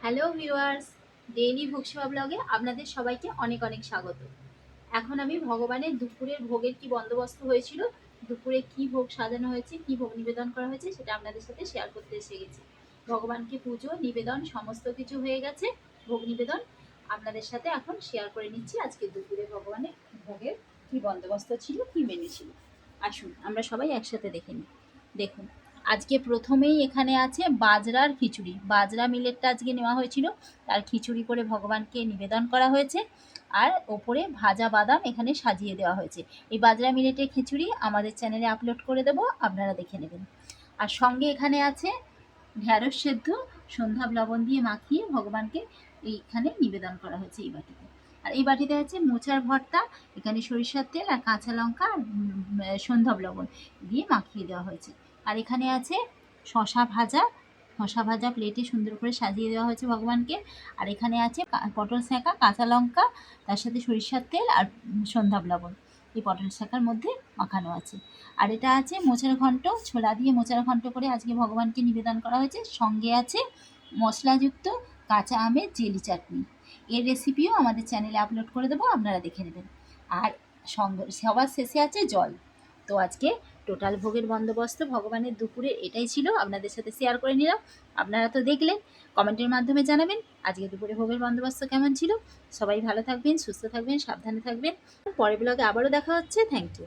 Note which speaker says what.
Speaker 1: Hello viewers, daily ভোগসেবা ব্লগে আপনাদের সবাইকে অনেক অনেক স্বাগত। এখন আমি ভগবানের দুপুরের ভোগের কি বন্দোবস্ত হয়েছিল, দুপুরে কি ভোগ সাজানো হয়েছে, কি ভোগ নিবেদন করা হয়েছে সেটা আপনাদের সাথে শেয়ার করতে এসে গেছি। ভগবানকে পুজো নিবেদন সমস্ত কিছু হয়ে গেছে, ভোগ নিবেদন আপনাদের সাথে এখন শেয়ার করে নিচ্ছি। আজকে দুপুরে ভগবানের ভোগের কি বন্দোবস্ত ছিল, কি মেনু ছিল, আসুন আমরা সবাই একসাথে দেখে নিই। দেখুন, আজকে প্রথমেই এখানে আছে বাজরার খিচুড়ি। বাজরা মিলেটটা আজকে নেওয়া হয়েছিল, তার খিচুড়ি করে ভগবানকে নিবেদন করা হয়েছে। আর ওপরে ভাজা বাদাম এখানে সাজিয়ে দেওয়া হয়েছে। এই বাজরা মিলেটের খিচুড়ি আমাদের চ্যানেলে আপলোড করে দেবো, আপনারা দেখে নেবেন। আর সঙ্গে এখানে আছে ঢ্যাঁড়স সেদ্ধ সন্ধ্যা লবণ দিয়ে মাখিয়ে ভগবানকে এইখানে নিবেদন করা হয়েছে এই বাটিতে। আর এই বাটিতে আছে মোচার ভর্তা, এখানে সরিষার তেল আর কাঁচা লঙ্কা আর সন্ধ্যা লবণ দিয়ে মাখিয়ে দেওয়া হয়েছে। আর এখানে আছে শশা ভাজা, শশা ভাজা প্লেটে সুন্দর করে সাজিয়ে দেওয়া হয়েছে ভগবানকে। আর এখানে আছে পটল শাঁকা, কাঁচা লঙ্কা, তার সাথে সরিষার তেল আর সন্ধ্যা লবণ এই পটল শাঁকার মধ্যে মাখানো আছে। আর এটা আছে মোচার ঘন্ট, ছোলা দিয়ে মোচার ঘন্ট করে আজকে ভগবানকে নিবেদন করা হয়েছে। সঙ্গে আছে মশলাযুক্ত কাঁচা আমের জেলি চাটনি। এর রেসিপিও আমাদের চ্যানেলে আপলোড করে দেবো, আপনারা দেখে নেবেন। আর সঙ্গে সবার শেষে আছে জল। তো আজকে টোটাল ভোগের বন্দোবস্ত ভগবানের দুপুরে এটাই ছিল, আপনাদের সাথে শেয়ার করে নিলাম। আপনারা তো দেখলেন, কমেন্টের মাধ্যমে জানাবেন আজকে দুপুরে ভোগের বন্দোবস্ত কেমন ছিল। সবাই ভালো থাকবেন, সুস্থ থাকবেন, সাবধানে থাকবেন। পরের ব্লগে আবারও দেখা হচ্ছে। Thank you.